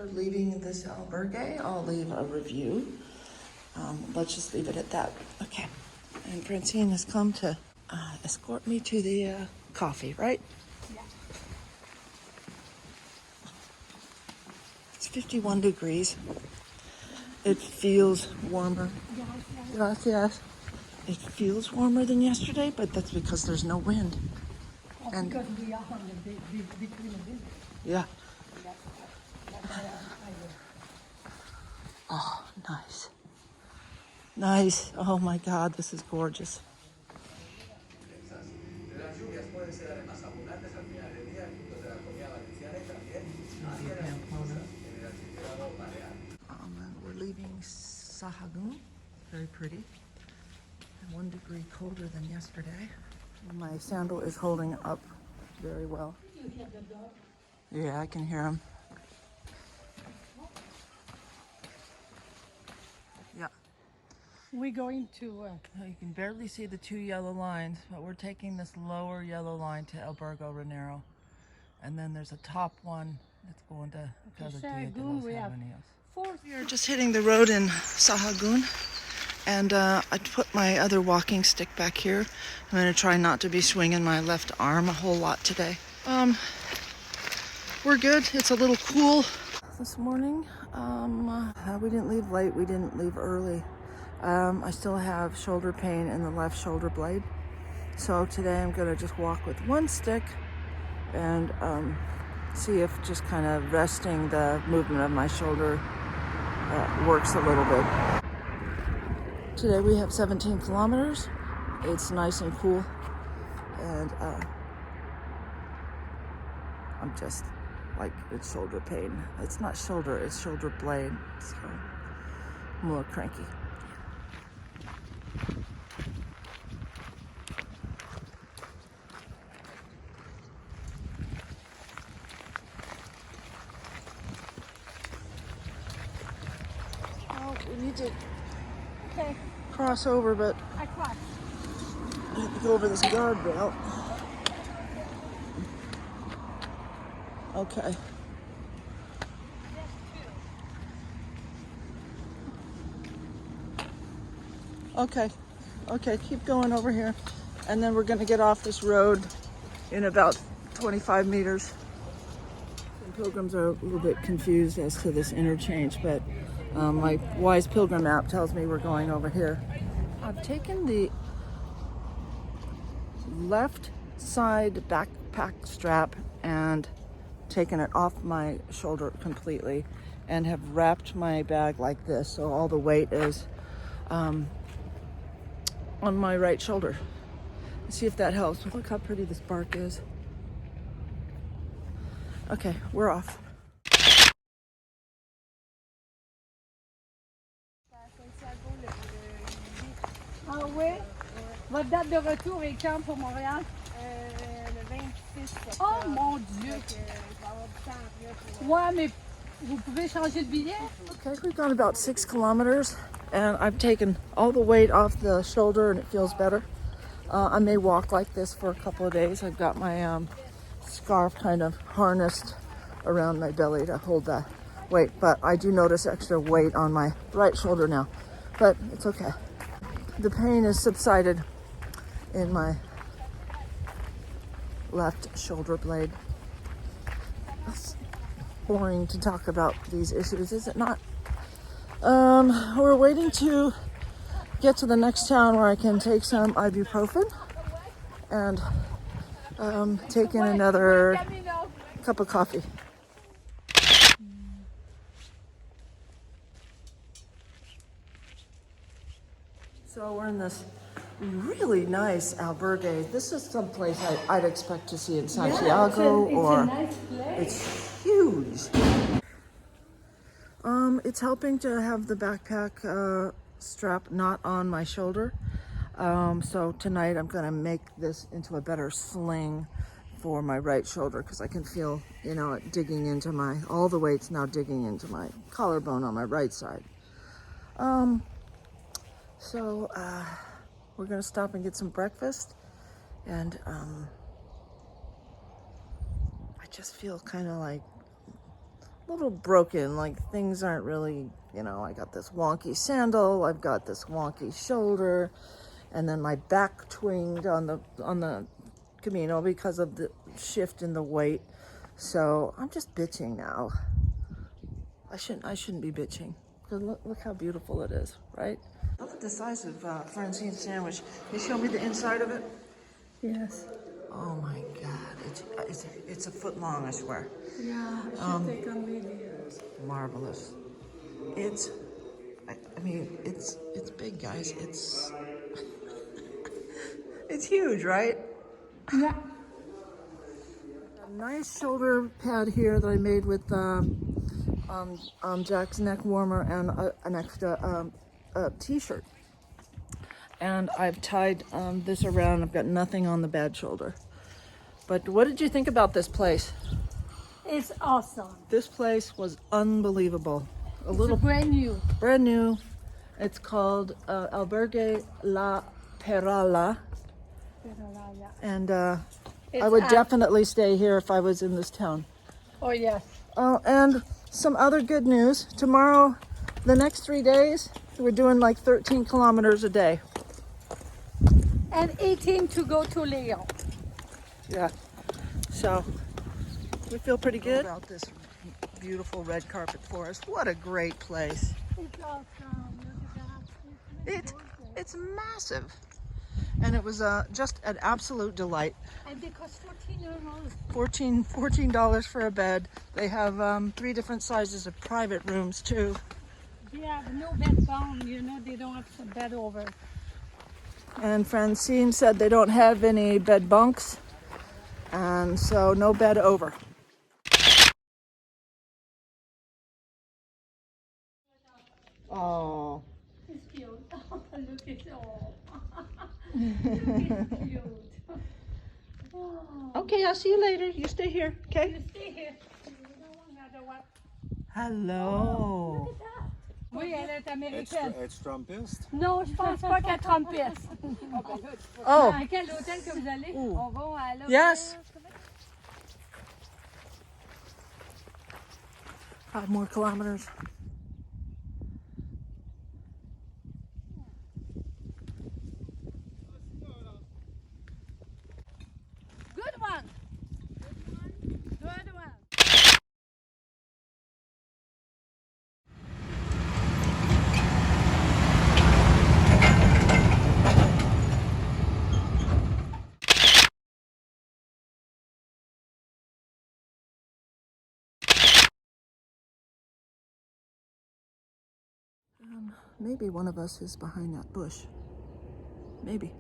after leaving this albergue, I'll leave a review. Let's just leave it at that. Okay. And Francine has come to escort me to the coffee, right? Yeah. It's 51 degrees. It feels warmer. Gracias. It feels warmer than yesterday, but that's because there's no wind. And because we are on the between the buildings. yeah. That's why Oh, nice. Nice. Oh my God, this is gorgeous. And we're leaving Sahagun. Very pretty. And 1 degree colder than yesterday. My sandal is holding up very well. You hear the dog? Yeah, I can hear him. Yeah. We're going to... You can barely see the 2 yellow lines, but we're taking this lower yellow line to Burgo, Ranero. And then there's a top one that's going to Sahagun. We have 4. We are just hitting the road in Sahagun. And I put my other walking stick back here. I'm going to try not to be swinging my left arm a whole lot today. We're good. It's a little cool this morning. We didn't leave late. We didn't leave early. I still have shoulder pain in the left shoulder blade. So today I'm going to just walk with one stick and see if just kind of resting the movement of my shoulder works a little bit. Today we have 17 kilometers. It's nice and cool. And I'm just like, it's shoulder pain. It's not shoulder, it's shoulder blade. So I'm a little cranky. Oh, we need to cross over, but I cross. I have to go over this guardrail. Okay. Okay, keep going over here. And then we're gonna get off this road in about 25 meters. And pilgrims are a little bit confused as to this interchange, but my Wise Pilgrim app tells me we're going over here. I've taken the left side backpack strap and taken it off my shoulder completely and have wrapped my bag like this, so all the weight is on my right shoulder. Let's see if that helps. Look how pretty this bark is. Okay, we're off. Ah oui? Votre date de retour est quand pour Montréal? Le 26 septembre. Oh mon Dieu! Ouais, mais vous pouvez changer de billet? Okay, we've gone about 6 kilometers and I've taken all the weight off the shoulder and it feels better. I may walk like this for a couple of days. I've got my scarf kind of harnessed around my belly to hold that weight, but I do notice extra weight on my right shoulder now, but it's okay. The pain has subsided in my left shoulder blade. It's boring to talk about these issues, is it not? We're waiting to get to the next town where I can take some ibuprofen and take in another cup of coffee. So we're in this really nice albergue. This is some place I'd expect to see in Santiago, it's a nice place. It's huge. It's helping to have the backpack strap not on my shoulder. So tonight I'm gonna make this into a better sling for my right shoulder because I can feel, you know, it digging into all the weight's now digging into my collarbone on my right side. So we're gonna stop and get some breakfast, and I just feel kind of like little broken, like things aren't really, you know, I got this wonky sandal, I've got this wonky shoulder, and then my back twinged on the Camino because of the shift in the weight. So I'm just bitching now. I shouldn't be bitching. Because look how beautiful it is, right? Look at the size of Francine's sandwich. Can you show me the inside of it? Yes. Oh my God, it's a foot long, I swear. Yeah, it should take on maybe years. Marvelous. I mean, it's big, guys. It's huge, right? Yeah. A nice shoulder pad here that I made with Jack's neck warmer and an extra t-shirt. And I've tied this around. I've got nothing on the bad shoulder. But what did you think about this place? It's awesome. This place was unbelievable. It's brand new. Brand new. It's called Albergue La Perala. And I would definitely stay here if I was in this town. Oh, yes. Oh, and some other good news. Tomorrow, the next 3 days, we're doing like 13 kilometers a day. And 18 to go to Leon. Yeah. So we feel pretty good about this beautiful red carpet for us. What a great place. It's awesome. Look at that. It's massive. And it was just an absolute delight. And they cost $14. $14 for a bed. They have 3 different sizes of private rooms too. They have no bed bound, you know, they don't have some bed over. And Francine said they don't have any bed bunks, and so no bed over. Oh. It's cute. Look, it's all. Look, it's cute. Oh. Okay, I'll see you later. You stay here, okay? You stay here. Another one. Hello. Look at that. Oui, elle est américaine. Es trumpiste? Non, je pense pas qu'elle trompiste. Oh. Dans quel hôtel que vous allez? Ooh. On va à l'hôtel. Yes. 5 more kilometers. Good one. Good one. Maybe one of us is behind that bush. Maybe.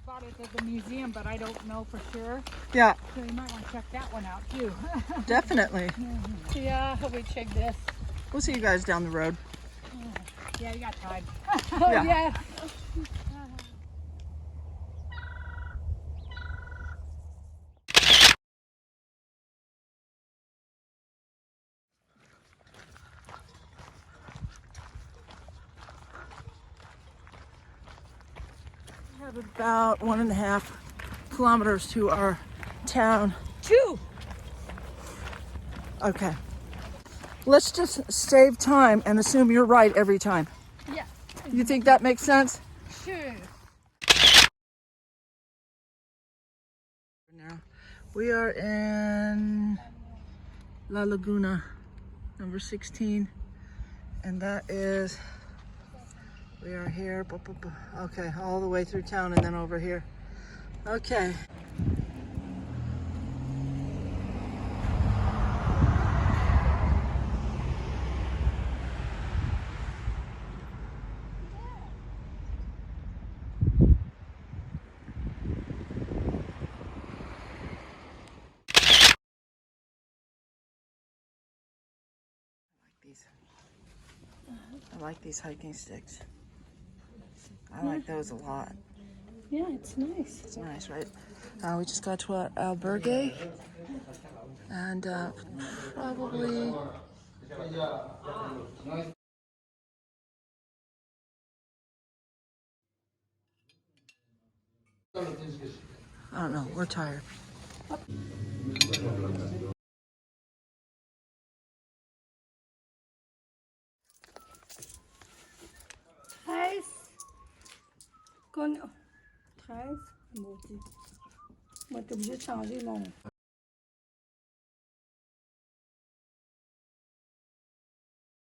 Bought it at the museum, but I don't know for sure. Yeah, So you might want to check that one out too. definitely. Yeah, we check this. We'll see you guys down the road. Yeah, you got time. Oh, Yeah. yeah. We have about 1.5 kilometers to our town. 2. Okay. Let's just save time and assume you're right every time. Yeah. You think that makes sense? Sure. Now, we are in La Laguna, number 16, and that is, we are here, okay, all the way through town and then over here. Okay. I like these hiking sticks. I like those a lot. Yeah, it's nice. It's nice, right? We just got to our albergue, and probably I don't know. We're tired. 13. Con... 13. Maudit. Moi, t'es obligé de changer mon...